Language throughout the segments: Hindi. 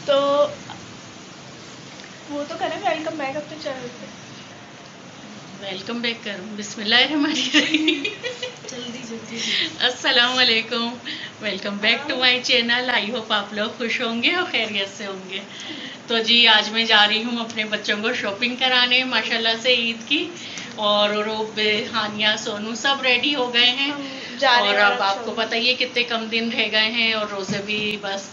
तो वो तो करें वेलकम बैक अपने चैनल पे। वेलकम बैक करूँ, बिस्मिल्लाहिर्रहमानिर्रहीम। जल्दी अस्सलाम वालेकुम, welcome back to my channel. I hope आप लोग खुश होंगे और खैरियत से होंगे। तो जी आज मैं जा रही हूँ अपने बच्चों को शॉपिंग कराने माशाल्लाह से ईद की, और रूब, हानिया, सोनू सब रेडी हो गए हैं। और अब आपको पता ही है कितने कम दिन रह गए हैं और रोज़े भी बस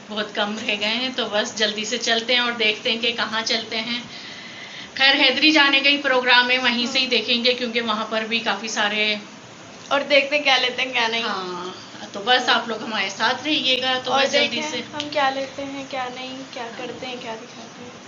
बहुत कम रह गए हैं। तो बस जल्दी से चलते हैं और देखते हैं कि कहाँ चलते हैं। खैर हैदरी जाने का ही प्रोग्राम है, वहीं से ही देखेंगे क्योंकि वहाँ पर भी काफ़ी सारे, और देखते हैं क्या लेते हैं क्या नहीं। हाँ तो बस आप लोग हमारे साथ रहिएगा। तो और बस जल्दी से हम क्या लेते हैं क्या नहीं, क्या करते हैं क्या दिखाते हैं।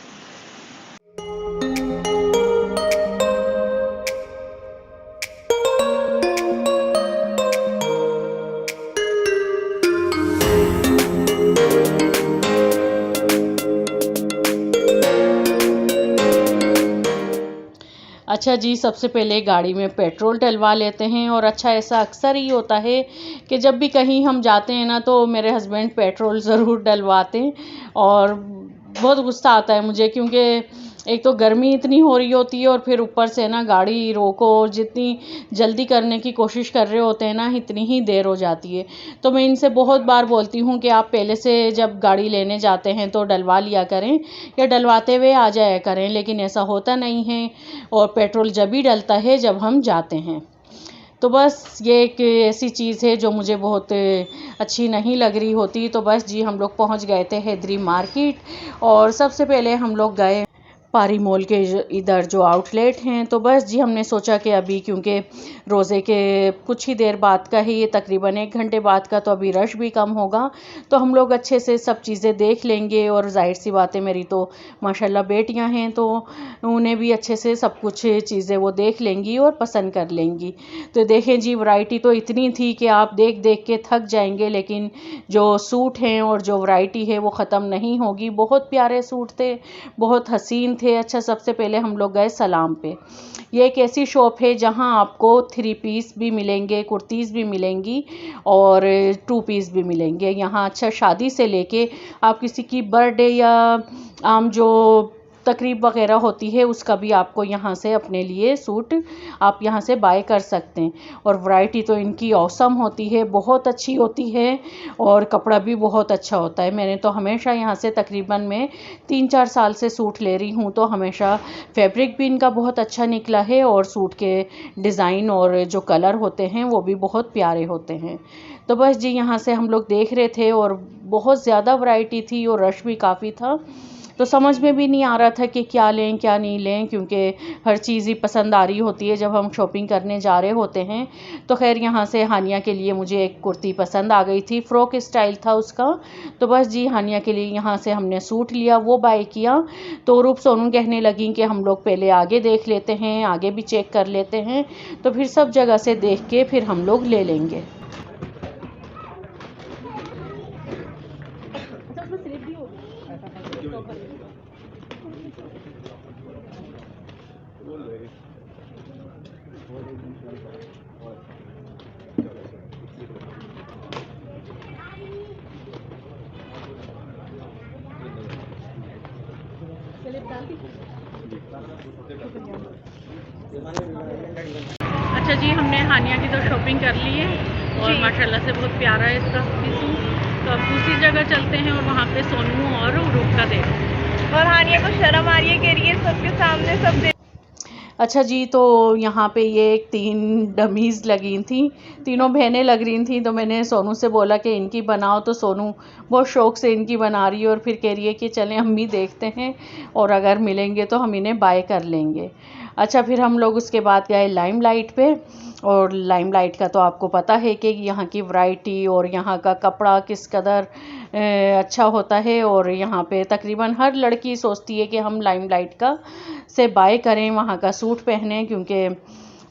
अच्छा जी, सबसे पहले गाड़ी में पेट्रोल डलवा लेते हैं। और अच्छा ऐसा अक्सर ही होता है कि जब भी कहीं हम जाते हैं ना तो मेरे हस्बैंड पेट्रोल ज़रूर डलवाते हैं। और बहुत गुस्सा आता है मुझे क्योंकि एक तो गर्मी इतनी हो रही होती है और फिर ऊपर से ना गाड़ी रोको, और जितनी जल्दी करने की कोशिश कर रहे होते हैं ना इतनी ही देर हो जाती है। तो मैं इनसे बहुत बार बोलती हूँ कि आप पहले से जब गाड़ी लेने जाते हैं तो डलवा लिया करें या डलवाते हुए आ जाया करें, लेकिन ऐसा होता नहीं है। और पेट्रोल जब ही डलता है जब हम जाते हैं। तो बस ये एक ऐसी चीज़ है जो मुझे बहुत अच्छी नहीं लग रही होती। तो बस जी हम लोग पहुंच गए थे हैदरी मार्केट, और सबसे पहले हम लोग गए पारी मॉल के इधर जो आउटलेट हैं। तो बस जी हमने सोचा कि अभी क्योंकि रोज़े के कुछ ही देर बाद का ही, ये तकरीबन 1 घंटे बाद का, तो अभी रश भी कम होगा तो हम लोग अच्छे से सब चीज़ें देख लेंगे। और जाहिर सी बात है मेरी तो माशाल्लाह बेटियां हैं तो उन्हें भी अच्छे से सब कुछ चीज़ें वो देख लेंगी और पसंद कर लेंगी। तो देखें जी वैरायटी तो इतनी थी कि आप देख देख के थक जाएंगे, लेकिन जो सूट हैं और जो वैरायटी है वो ख़त्म नहीं होगी। बहुत प्यारे सूट थे, बहुत हसीन थे। अच्छा सबसे पहले हम लोग गए सलाम पे। ये एक ऐसी शॉप है जहां आपको 3 पीस भी मिलेंगे, कुर्तीज़ भी मिलेंगी और 2 पीस भी मिलेंगे यहाँ। अच्छा शादी से लेके आप किसी की बर्थडे या आम जो तकरीब वगैरह होती है उसका भी आपको यहाँ से अपने लिए सूट आप यहाँ से बाय कर सकते हैं। और वैरायटी तो इनकी औसम होती है, बहुत अच्छी होती है और कपड़ा भी बहुत अच्छा होता है। मैंने तो हमेशा यहाँ से तकरीबन मैं 3-4 साल से सूट ले रही हूँ, तो हमेशा फैब्रिक भी इनका बहुत अच्छा निकला है और सूट के डिज़ाइन और जो कलर होते हैं वो भी बहुत प्यारे होते हैं। तो बस जी यहाँ से हम लोग देख रहे थे और बहुत ज़्यादा वैरायटी थी और रश भी काफ़ी था। तो समझ में भी नहीं आ रहा था कि क्या लें क्या नहीं लें, क्योंकि हर चीज़ ही पसंद आ रही होती है जब हम शॉपिंग करने जा रहे होते हैं। तो खैर यहाँ से हानिया के लिए मुझे एक कुर्ती पसंद आ गई थी, फ़्रॉक स्टाइल था उसका। तो बस जी हानिया के लिए यहाँ से हमने सूट लिया, वो बाय किया। तो रूप सोनू कहने लगी कि हम लोग पहले आगे देख लेते हैं, आगे भी चेक कर लेते हैं, तो फिर सब जगह से देख के फिर हम लोग ले लेंगे। अच्छा जी हमने हानिया की तो शॉपिंग कर ली है और माशाल्लाह से बहुत प्यारा है इसका सूट। तो अब दूसरी जगह चलते हैं और वहाँ पे सोनू और रूप का देखते। और हानिया को शर्म आ रही है, कह रही है सबके सामने सब दे। अच्छा जी तो यहाँ पे ये 3 डमीज़ लगी थी, तीनों बहनें लग रही थी। तो मैंने सोनू से बोला कि इनकी बनाओ, तो सोनू बहुत शौक़ से इनकी बना रही है और फिर कह रही है कि चलें हम भी देखते हैं और अगर मिलेंगे तो हम इन्हें बाय कर लेंगे। अच्छा फिर हम लोग उसके बाद गए लाइमलाइट पे। और लाइमलाइट का तो आपको पता है कि यहाँ की वैरायटी और यहाँ का कपड़ा किस कदर अच्छा होता है। और यहाँ पे तकरीबन हर लड़की सोचती है कि हम लाइमलाइट का से बाय करें, वहाँ का सूट पहने, क्योंकि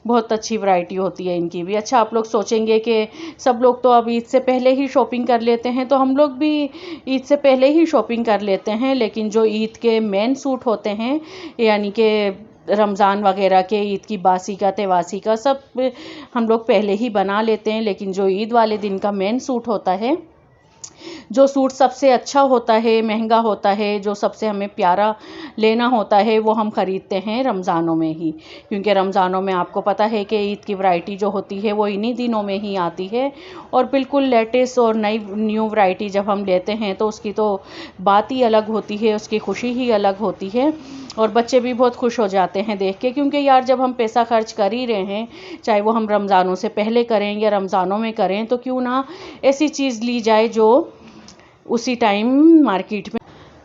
बहुत अच्छी वैरायटी होती है इनकी भी। अच्छा आप लोग सोचेंगे कि सब लोग तो अब ईद से पहले ही शॉपिंग कर लेते हैं, तो हम लोग भी ईद से पहले ही शॉपिंग कर लेते हैं, लेकिन जो ईद के मेन सूट होते हैं यानी कि रमज़ान वगैरह के, ईद की बासी का, तेवासी का, सब हम लोग पहले ही बना लेते हैं। लेकिन जो ईद वाले दिन का मेन सूट होता है जो सूट सबसे अच्छा होता है, महंगा होता है, जो सबसे हमें प्यारा लेना होता है, वो हम ख़रीदते हैं रमज़ानों में ही, क्योंकि रमज़ानों में आपको पता है कि ईद की वैरायटी जो होती है वो इन्हीं दिनों में ही आती है। और बिल्कुल लेटेस्ट और न्यू वैरायटी जब हम लेते हैं तो उसकी तो बात ही अलग होती है, उसकी खुशी ही अलग होती है। और बच्चे भी बहुत खुश हो जाते हैं देख के, क्योंकि यार जब हम पैसा खर्च कर ही रहे हैं, चाहे वो हम रमज़ानों से पहले करें या रमज़ानों में करें, तो क्यों ना ऐसी चीज़ ली जाए जो उसी टाइम मार्केट में।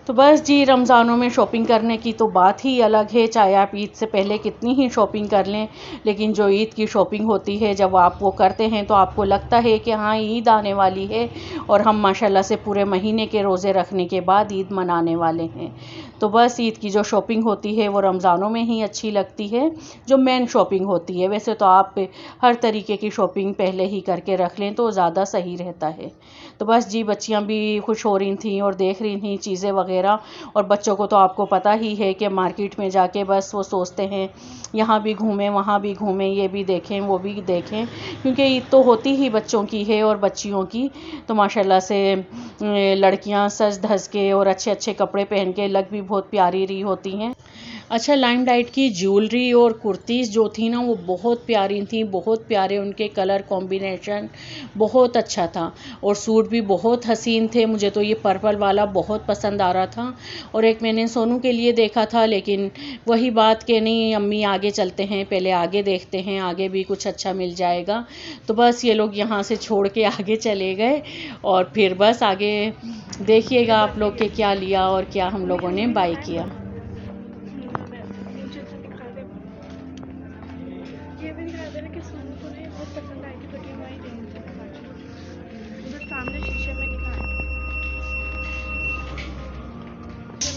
तो बस जी, रमज़ानों में शॉपिंग करने की तो बात ही अलग है, चाहे आप ईद से पहले कितनी ही शॉपिंग कर लें, लेकिन जो ईद की शॉपिंग होती है जब आप वो करते हैं तो आपको लगता है कि हाँ ईद आने वाली है और हम माशाल्लाह से पूरे महीने के रोज़े रखने के बाद ईद मनाने वाले हैं। तो बस ईद की जो शॉपिंग होती है वो रमज़ानों में ही अच्छी लगती है, जो मेन शॉपिंग होती है। वैसे तो आप हर तरीके की शॉपिंग पहले ही करके रख लें तो ज़्यादा सही रहता है। तो बस जी, बच्चियाँ भी खुश हो रही थी और देख रही थी चीज़ें वगैरह। और बच्चों को तो आपको पता ही है कि मार्केट में जाके बस वो सोचते हैं यहाँ भी घूमें, वहाँ भी घूमें, ये भी देखें, वो भी देखें, क्योंकि ईद तो होती ही बच्चों की है और बच्चियों की। तो माशाल्लाह से लड़कियाँ सज धज के और अच्छे अच्छे कपड़े पहन के लग भी बहुत प्यारी रही होती हैं। अच्छा, लाइमलाइट की ज्वेलरी और कुर्तीज़ जो थी ना वो बहुत प्यारी थी, बहुत प्यारे उनके कलर कॉम्बिनेशन, बहुत अच्छा था। और सूट भी बहुत हसीन थे, मुझे तो ये पर्पल वाला बहुत पसंद आ रहा था। और एक मैंने सोनू के लिए देखा था, लेकिन वही बात कि नहीं अम्मी आगे चलते हैं, पहले आगे देखते हैं, आगे भी कुछ अच्छा मिल जाएगा। तो बस ये लोग यहाँ से छोड़ के आगे चले गए और फिर बस आगे देखिएगा आप लोग के क्या लिया और क्या हम लोगों ने बाय किया। ये भी दिखा दे रहा कि सोनू को नहीं बहुत पसंद आई थी, बट ये वही नहीं बस सामने शीशे में दिखाया ना,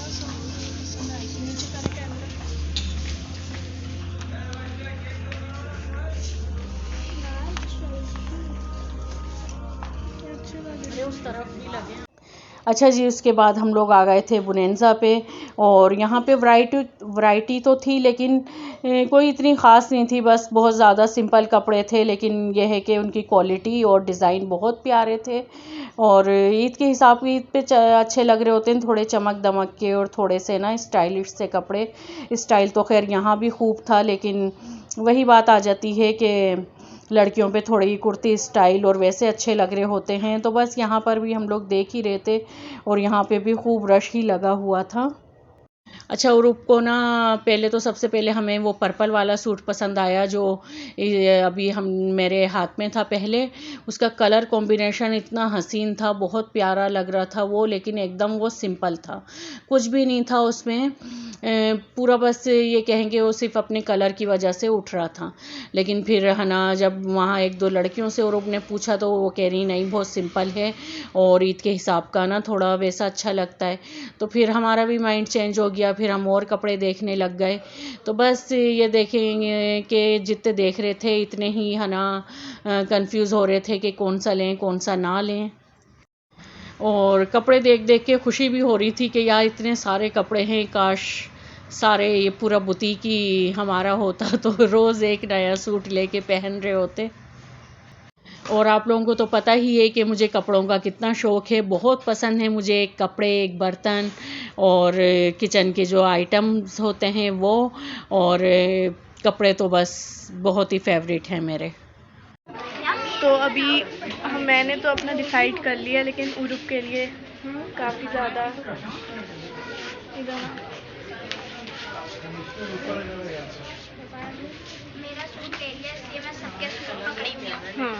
सोनू को पसंद आई थी। नीचे कर कैमरा अच्छे लगे, उस तरफ भी लगे। अच्छा जी, उसके बाद हम लोग आ गए थे बुनेंजा पे। और यहाँ पे वैरायटी तो थी, लेकिन कोई इतनी ख़ास नहीं थी, बस बहुत ज़्यादा सिंपल कपड़े थे, लेकिन यह है कि उनकी क्वालिटी और डिज़ाइन बहुत प्यारे थे। और ईद के हिसाब की ईद पे अच्छे लग रहे होते हैं, थोड़े चमक दमक के और थोड़े से ना स्टाइलिश से कपड़े। स्टाइल तो खैर यहाँ भी खूब था, लेकिन वही बात आ जाती है कि लड़कियों पे थोड़ी कुर्ती स्टाइल और वैसे अच्छे लग रहे होते हैं। तो बस यहाँ पर भी हम लोग देख ही रहे थे और यहाँ पे भी खूब रश ही लगा हुआ था। अच्छा, और को ना पहले तो सबसे पहले हमें वो पर्पल वाला सूट पसंद आया जो अभी हम मेरे हाथ में था पहले। उसका कलर कॉम्बिनेशन इतना हसीन था, बहुत प्यारा लग रहा था वो, लेकिन एकदम वो सिंपल था, कुछ भी नहीं था उसमें। पूरा बस ये कहेंगे वो सिर्फ अपने कलर की वजह से उठ रहा था। लेकिन फिर है ना, जब वहाँ एक दो लड़कियों से और ने पूछा तो वो कह रही नहीं बहुत सिंपल है और ईद के हिसाब का ना थोड़ा वैसा अच्छा लगता है। तो फिर हमारा भी माइंड चेंज हो गया, फिर हम और कपड़े देखने लग गए। तो बस ये देखेंगे कि जितने देख रहे थे इतने ही है ना कंफ्यूज हो रहे थे कि कौन सा लें कौन सा ना लें। और कपड़े देख देख के खुशी भी हो रही थी कि यार इतने सारे कपड़े हैं, काश सारे ये पूरा बुटीक ही हमारा होता तो रोज़ एक नया सूट लेके पहन रहे होते। और आप लोगों को तो पता ही है कि मुझे कपड़ों का कितना शौक़ है, बहुत पसंद है मुझे एक कपड़े, एक बर्तन और किचन के जो आइटम्स होते हैं वो। और कपड़े तो बस बहुत ही फेवरेट हैं मेरे। तो अभी मैंने तो अपना डिसाइड कर लिया, लेकिन उरुप के लिए काफ़ी ज़्यादा मेरा सूट ले लिया, इसलिए मैं सबके सूट पकड़ी हुई हूँ। हाँ,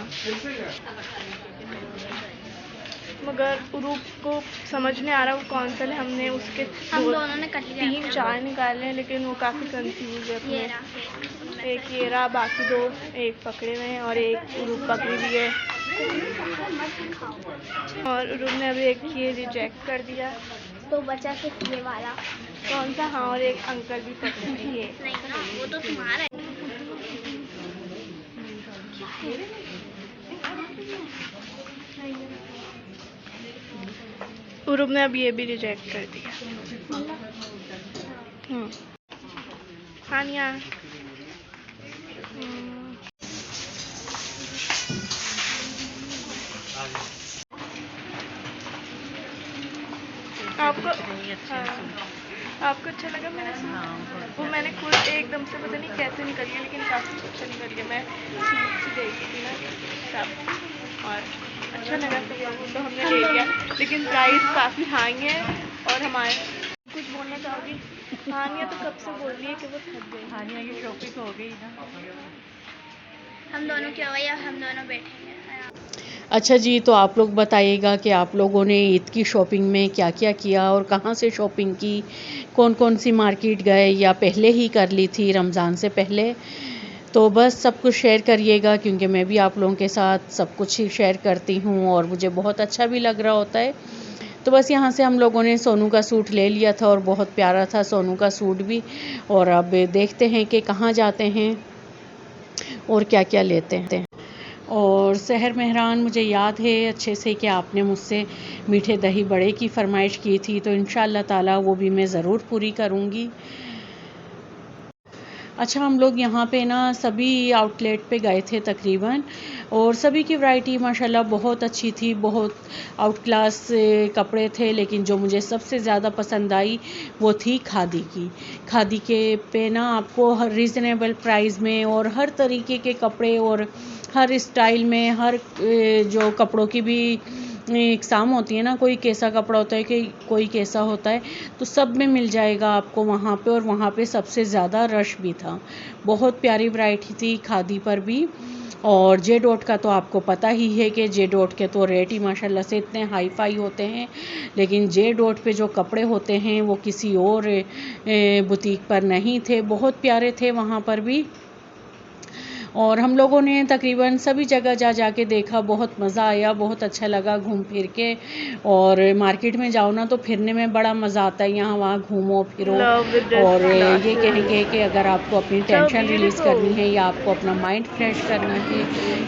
मगर उरूप को समझ नहीं आ रहा वो कौन सा ले। हमने उसके हम दोनों ने कट लिया, 3-4 निकाले हैं, लेकिन वो काफ़ी कंफ्यूज है ये अपने। एक ये रहा, बाकी 2 एक पकड़े हुए हैं और एक उरूप पकड़ी हुई है। और उरूप ने अभी एक ये रिजेक्ट कर दिया, तो बचा सिर्फ ये वाला। कौन सा? हाँ, और एक अंकल भी पकड़े हैं ये। नहीं ना, वो तो तुम्हारा है। उरूप ने अब ये भी रिजेक्ट कर दिया। हानिया आपको रही अच्छे हाँ, से। आपको अच्छा लगा मेरा सूट? हाँ, बहुत वो मैंने खुद एकदम से पता नहीं कैसे निकल गया, लेकिन काफ़ी अच्छा निकल गया। मैं सूट से देखी थी ना सब, और अच्छा लगा सब लोगों को, तो हमने ले लिया। लेकिन प्राइस काफ़ी हाई है। और हमारे कुछ बोलना चाहोगी? हानिया तो कब से बोल रही है कि वो थक गई। हानिया की शॉपिंग हो गई ना। हम दोनों क्या हुआ, या हम दोनों बैठेंगे। अच्छा जी, तो आप लोग बताइएगा कि आप लोगों ने ईद की शॉपिंग में क्या क्या किया और कहाँ से शॉपिंग की, कौन कौन सी मार्केट गए या पहले ही कर ली थी रमज़ान से पहले। तो बस सब कुछ शेयर करिएगा, क्योंकि मैं भी आप लोगों के साथ सब कुछ ही शेयर करती हूँ और मुझे बहुत अच्छा भी लग रहा होता है। तो बस यहाँ से हम लोगों ने सोनू का सूट ले लिया था और बहुत प्यारा था सोनू का सूट भी। और अब देखते हैं कि कहाँ जाते हैं और क्या क्या लेते हैं। और सहर मेहरान, मुझे याद है अच्छे से कि आपने मुझसे मीठे दही बड़े की फरमाइश की थी, तो इंशाअल्लाह ताला वो भी मैं ज़रूर पूरी करूँगी। अच्छा, हम लोग यहाँ पे ना सभी आउटलेट पे गए थे तकरीबन, और सभी की वैरायटी माशाल्लाह बहुत अच्छी थी, बहुत आउट क्लास कपड़े थे। लेकिन जो मुझे सबसे ज़्यादा पसंद आई वो थी खादी की। खादी के पे ना आपको हर रीज़नेबल प्राइस में और हर तरीके के कपड़े और हर स्टाइल में, हर जो कपड़ों की भी इकसाम होती है ना, कोई कैसा कपड़ा होता है कि कोई कैसा होता है, तो सब में मिल जाएगा आपको वहाँ पे। और वहाँ पे सबसे ज़्यादा रश भी था, बहुत प्यारी वैरायटी थी खादी पर भी। और जे डॉट का तो आपको पता ही है कि जे डॉट के तो रेट ही माशाल्लाह से इतने हाई फाई होते हैं, लेकिन जे डॉट पे जो कपड़े होते हैं वो किसी और बुटीक पर नहीं थे, बहुत प्यारे थे वहाँ पर भी। और हम लोगों ने तकरीबन सभी जगह जा के देखा, बहुत मज़ा आया, बहुत अच्छा लगा घूम फिर के। और मार्केट में जाओ ना तो फिरने में बड़ा मज़ा आता है, यहाँ वहाँ घूमो फिरो। और ये कहेंगे कि अगर आपको अपनी टेंशन रिलीज़ करनी है या आपको अपना माइंड फ्रेश करना है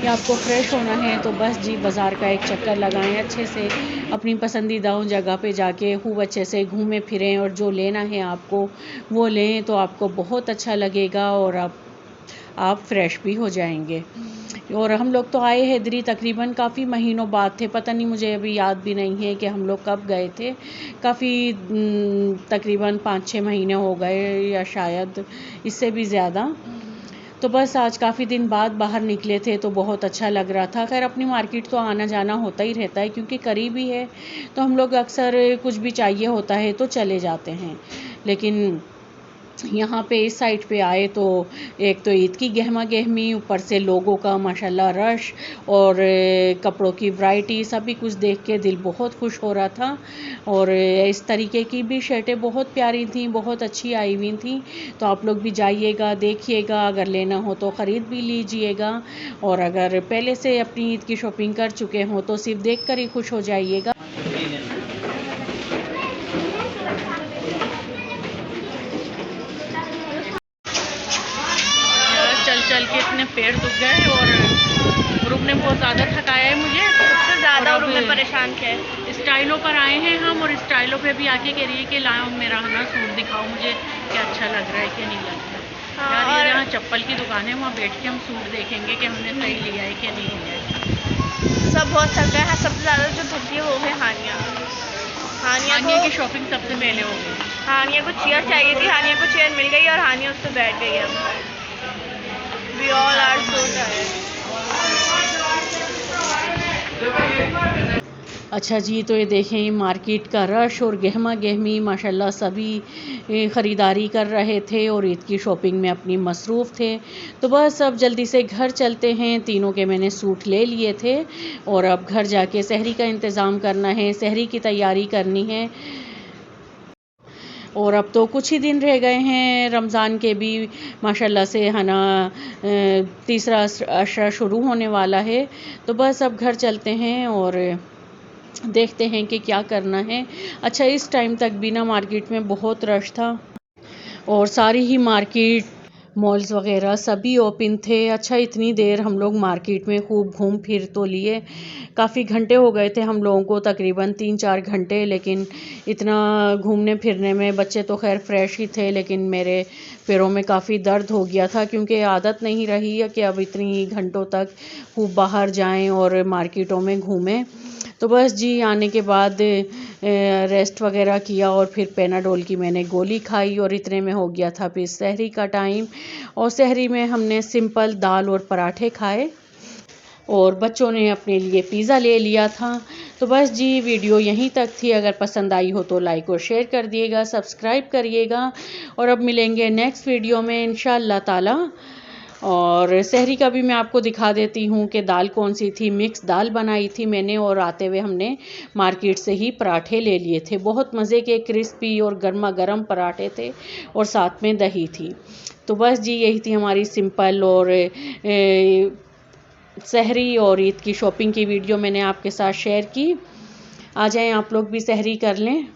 या आपको फ्रेश होना है, तो बस जी बाज़ार का एक चक्कर लगाएं अच्छे से, अपनी पसंदीदा जगह पे जाके खूब अच्छे से घूमें फिरें और जो लेना है आपको वो लें, तो आपको बहुत अच्छा लगेगा और आप फ्रेश भी हो जाएंगे। और हम लोग तो आए हैं इधर तकरीबन काफ़ी महीनों बाद थे, पता नहीं मुझे अभी याद भी नहीं है कि हम लोग कब गए थे। काफ़ी तकरीबन 5-6 महीने हो गए या शायद इससे भी ज़्यादा। तो बस आज काफ़ी दिन बाद बाहर निकले थे तो बहुत अच्छा लग रहा था। खैर अपनी मार्केट तो आना जाना होता ही रहता है, क्योंकि करीब ही है, तो हम लोग अक्सर कुछ भी चाहिए होता है तो चले जाते हैं। लेकिन यहाँ पे इस साइड पे आए तो एक तो ईद की गहमा गहमी, ऊपर से लोगों का माशाल्लाह रश और कपड़ों की वैरायटी, सभी कुछ देख के दिल बहुत खुश हो रहा था। और इस तरीके की भी शर्टें बहुत प्यारी थी, बहुत अच्छी आई हुई थी। तो आप लोग भी जाइएगा, देखिएगा, अगर लेना हो तो ख़रीद भी लीजिएगा। और अगर पहले से अपनी ईद की शॉपिंग कर चुके हों तो सिर्फ देख कर ही खुश हो जाइएगा। चल के इतने पैर दुख गए और ग्रुप ने बहुत ज़्यादा थकाया है मुझे, सबसे ज़्यादा और ग्रुप ने परेशान किया है। स्टाइलों पर आए हैं हम, और स्टाइलों पे भी आके कह रही है कि लाओ मेरा ना सूट दिखाओ मुझे, क्या अच्छा लग रहा है क्या नहीं लग रहा है। यार ये जहाँ चप्पल की दुकान है वहाँ बैठ के हम सूट देखेंगे कि हमने सही लिया है कि नहीं लिया है। सब बहुत थक गए हैं, सबसे ज़्यादा जो थकी है वो है हानिया। हानिया की शॉपिंग सबसे पहले हो गई। हानिया को चेयर चाहिए थी, हानिया को चेयर मिल गई और हानिया उस पर बैठ गई। अब we all are so tired. अच्छा जी, तो ये देखें मार्केट का रश और गहमा गहमी, माशाल्लाह सभी ख़रीदारी कर रहे थे और ईद की शॉपिंग में अपनी मसरूफ़ थे। तो बस अब जल्दी से घर चलते हैं, तीनों के मैंने सूट ले लिए थे और अब घर जाके सहरी का इंतज़ाम करना है, सहरी की तैयारी करनी है। और अब तो कुछ ही दिन रह गए हैं रमज़ान के भी, माशाल्लाह से है ना, तीसरा अशरा शुरू होने वाला है। तो बस अब घर चलते हैं और देखते हैं कि क्या करना है। अच्छा, इस टाइम तक भी ना मार्केट में बहुत रश था और सारी ही मार्केट, मॉल्स वगैरह सभी ओपन थे। अच्छा, इतनी देर हम लोग मार्केट में खूब घूम फिर तो लिए, काफ़ी घंटे हो गए थे हम लोगों को, तकरीबन 3-4 घंटे। लेकिन इतना घूमने फिरने में बच्चे तो खैर फ्रेश ही थे, लेकिन मेरे पैरों में काफ़ी दर्द हो गया था, क्योंकि आदत नहीं रही है कि अब इतनी घंटों तक खूब बाहर जाएं और मार्केटों में घूमें। तो बस जी आने के बाद रेस्ट वगैरह किया और फिर पेनाडोल की मैंने गोली खाई और इतने में हो गया था फिर सहरी का टाइम। और सहरी में हमने सिंपल दाल और पराठे खाए और बच्चों ने अपने लिए पिज़्ज़ा ले लिया था। तो बस जी, वीडियो यहीं तक थी। अगर पसंद आई हो तो लाइक और शेयर कर दिएगा, सब्सक्राइब करिएगा और अब मिलेंगे नेक्स्ट वीडियो में इंशाअल्लाह ताला। और सहरी का भी मैं आपको दिखा देती हूँ कि दाल कौन सी थी। मिक्स दाल बनाई थी मैंने और आते हुए हमने मार्केट से ही पराठे ले लिए थे। बहुत मज़े के क्रिस्पी और गर्मा गर्म पराठे थे और साथ में दही थी। तो बस जी, यही थी हमारी सिंपल और सहरी और ईद की शॉपिंग की वीडियो मैंने आपके साथ शेयर की। आ जाएं आप लोग भी सहरी कर लें।